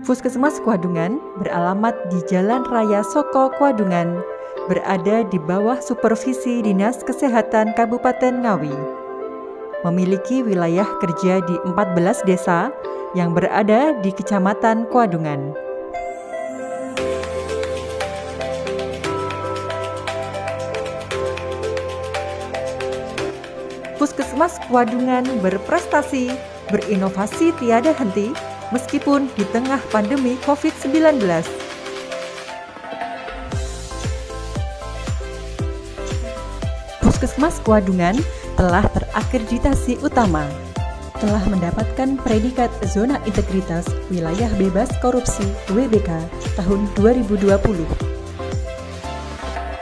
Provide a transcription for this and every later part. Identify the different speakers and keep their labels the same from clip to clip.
Speaker 1: Puskesmas Kwadungan beralamat di Jalan Raya Soko Kwadungan, berada di bawah supervisi Dinas Kesehatan Kabupaten Ngawi. Memiliki wilayah kerja di 14 desa yang berada di Kecamatan Kwadungan. Puskesmas Kwadungan berprestasi, berinovasi tiada henti, meskipun di tengah pandemi COVID-19. Puskesmas Kwadungan telah terakreditasi utama, telah mendapatkan predikat Zona Integritas Wilayah Bebas Korupsi WBK tahun 2020.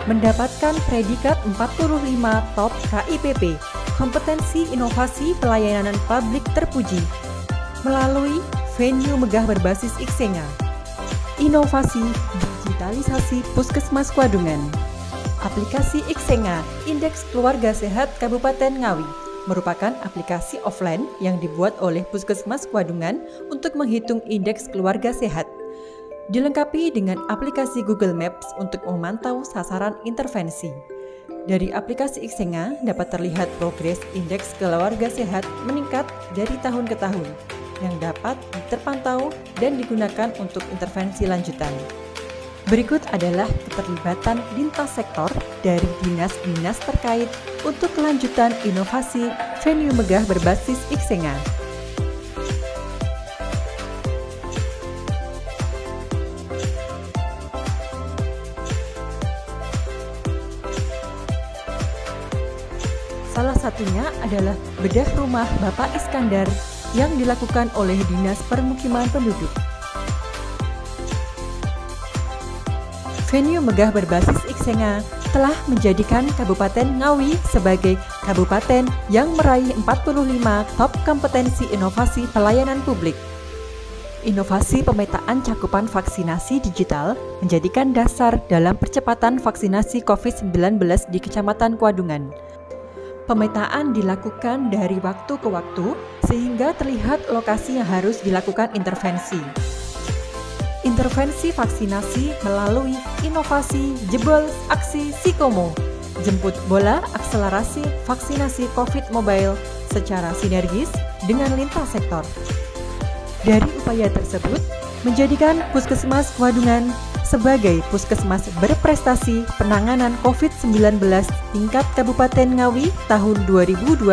Speaker 1: Mendapatkan predikat 45 Top KIPP, Kompetensi Inovasi Pelayanan Publik Terpuji, melalui venue megah berbasis Iksenga. Inovasi digitalisasi Puskesmas Kwadungan. Aplikasi Iksenga, Indeks Keluarga Sehat Kabupaten Ngawi, merupakan aplikasi offline yang dibuat oleh Puskesmas Kwadungan untuk menghitung indeks keluarga sehat. Dilengkapi dengan aplikasi Google Maps untuk memantau sasaran intervensi. Dari aplikasi Iksenga dapat terlihat progres indeks keluarga sehat meningkat dari tahun ke tahun, yang dapat terpantau dan digunakan untuk intervensi lanjutan. Berikut adalah keterlibatan lintas sektor dari dinas-dinas terkait untuk kelanjutan inovasi venue megah berbasis Iksenga. Salah satunya adalah bedah rumah Bapak Iskandar yang dilakukan oleh Dinas Permukiman Penduduk. Venue megah berbasis Iksenga telah menjadikan Kabupaten Ngawi sebagai kabupaten yang meraih 45 top kompetensi inovasi pelayanan publik. Inovasi pemetaan cakupan vaksinasi digital menjadikan dasar dalam percepatan vaksinasi COVID-19 di Kecamatan Kwadungan. Pemetaan dilakukan dari waktu ke waktu sehingga terlihat lokasi yang harus dilakukan intervensi. Intervensi vaksinasi melalui inovasi jebol aksi Sikomo, jemput bola akselerasi vaksinasi COVID mobile secara sinergis dengan lintas sektor. Dari upaya tersebut, menjadikan Puskesmas Kwadungan sebagai puskesmas berprestasi penanganan COVID-19 tingkat Kabupaten Ngawi tahun 2021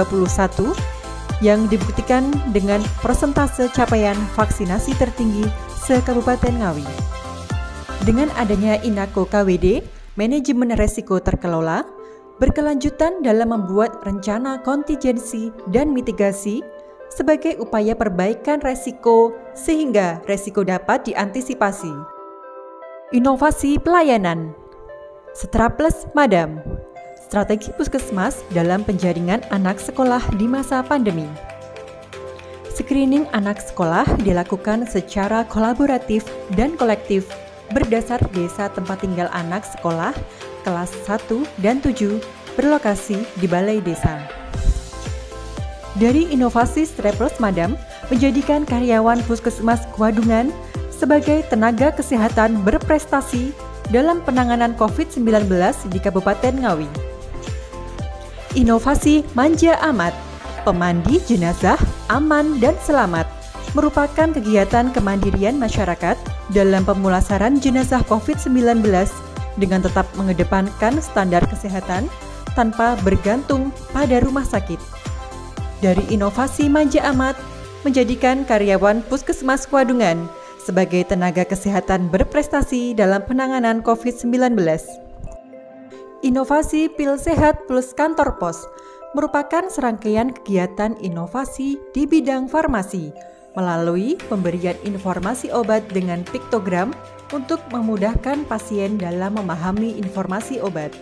Speaker 1: yang dibuktikan dengan persentase capaian vaksinasi tertinggi se-Kabupaten Ngawi. Dengan adanya Inako KWD, manajemen resiko terkelola, berkelanjutan dalam membuat rencana kontingensi dan mitigasi sebagai upaya perbaikan resiko sehingga resiko dapat diantisipasi. Inovasi pelayanan, Straples Madam, strategi puskesmas dalam penjaringan anak sekolah di masa pandemi. Screening anak sekolah dilakukan secara kolaboratif dan kolektif berdasar desa tempat tinggal anak sekolah kelas 1 dan 7 berlokasi di balai desa. Dari inovasi Straples Madam menjadikan karyawan Puskesmas Kwadungan sebagai tenaga kesehatan berprestasi dalam penanganan COVID-19 di Kabupaten Ngawi. Inovasi Manja Amat, pemandi jenazah aman dan selamat, merupakan kegiatan kemandirian masyarakat dalam pemulasaran jenazah COVID-19 dengan tetap mengedepankan standar kesehatan tanpa bergantung pada rumah sakit. Dari inovasi Manja Amat, menjadikan karyawan Puskesmas Kwadungan sebagai tenaga kesehatan berprestasi dalam penanganan COVID-19. Inovasi Pil Sehat Plus Kantor Pos merupakan serangkaian kegiatan inovasi di bidang farmasi melalui pemberian informasi obat dengan piktogram untuk memudahkan pasien dalam memahami informasi obat,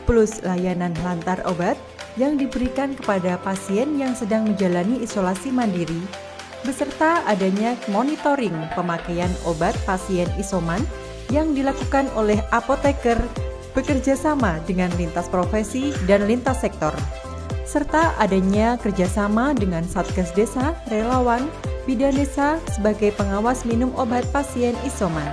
Speaker 1: plus layanan lantar obat yang diberikan kepada pasien yang sedang menjalani isolasi mandiri, beserta adanya monitoring pemakaian obat pasien isoman yang dilakukan oleh apoteker bekerja sama dengan lintas profesi dan lintas sektor, serta adanya kerjasama dengan Satgas Desa, relawan, Bidanesa sebagai pengawas minum obat pasien isoman.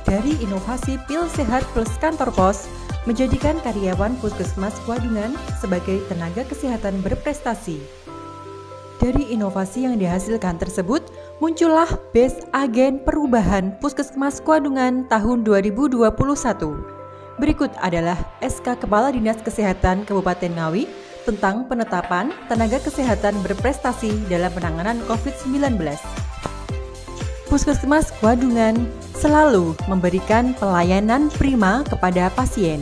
Speaker 1: Dari inovasi Pil Sehat Plus Kantor Pos, menjadikan karyawan Puskesmas Kuadungan sebagai tenaga kesehatan berprestasi. Dari inovasi yang dihasilkan tersebut, muncullah BES Agen Perubahan Puskesmas Kuadungan tahun 2021. Berikut adalah SK Kepala Dinas Kesehatan Kabupaten Ngawi tentang penetapan tenaga kesehatan berprestasi dalam penanganan COVID-19. Puskesmas Kuadungan selalu memberikan pelayanan prima kepada pasien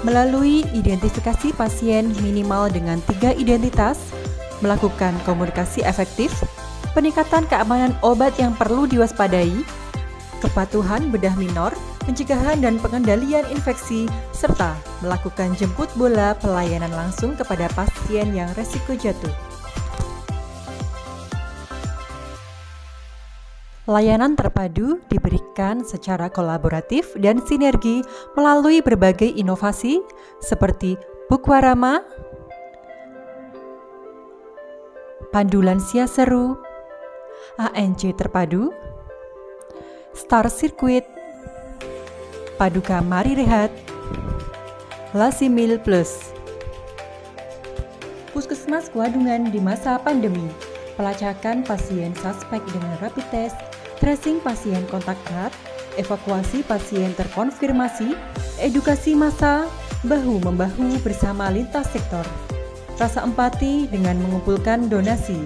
Speaker 1: melalui identifikasi pasien minimal dengan 3 identitas, melakukan komunikasi efektif, peningkatan keamanan obat yang perlu diwaspadai, kepatuhan bedah minor, pencegahan dan pengendalian infeksi, serta melakukan jemput bola pelayanan langsung kepada pasien yang resiko jatuh. Layanan terpadu diberikan secara kolaboratif dan sinergi melalui berbagai inovasi seperti Bukwarama, Pandu Lansia Seru, ANC Terpadu, Star Circuit, Paduka Mari Rehat, Lasimil Plus. Puskesmas Kuadungan di masa pandemi, pelacakan pasien suspek dengan rapid test, tracing pasien kontak erat, evakuasi pasien terkonfirmasi, edukasi massa, bahu-membahu bersama lintas sektor. Rasa empati dengan mengumpulkan donasi,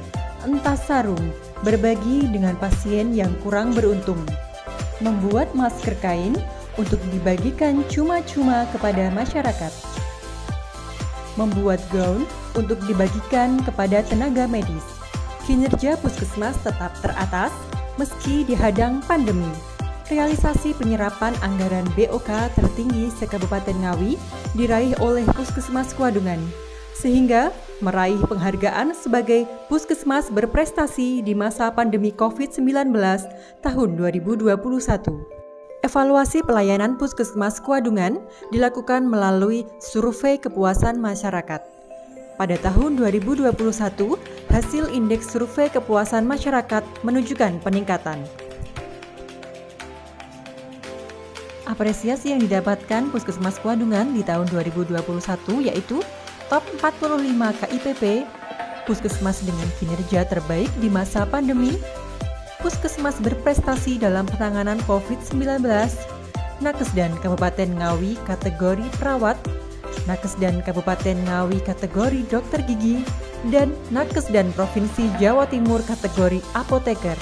Speaker 1: entas sarung, berbagi dengan pasien yang kurang beruntung. Membuat masker kain untuk dibagikan cuma-cuma kepada masyarakat. Membuat gaun untuk dibagikan kepada tenaga medis. Kinerja Puskesmas tetap teratas meski dihadang pandemi. Realisasi penyerapan anggaran BOK tertinggi se-Kabupaten Ngawi diraih oleh Puskesmas Kuadungan, sehingga meraih penghargaan sebagai Puskesmas berprestasi di masa pandemi COVID-19 tahun 2021. Evaluasi pelayanan Puskesmas Kuadungan dilakukan melalui survei kepuasan masyarakat. Pada tahun 2021, hasil indeks survei kepuasan masyarakat menunjukkan peningkatan. Apresiasi yang didapatkan Puskesmas Kuadungan di tahun 2021 yaitu Top 45 KIPP, Puskesmas dengan kinerja terbaik di masa pandemi, Puskesmas berprestasi dalam penanganan COVID-19, Nakesdan Kabupaten Ngawi kategori perawat, Nakesdan Kabupaten Ngawi kategori dokter gigi, dan Nakesdan Provinsi Jawa Timur kategori apoteker.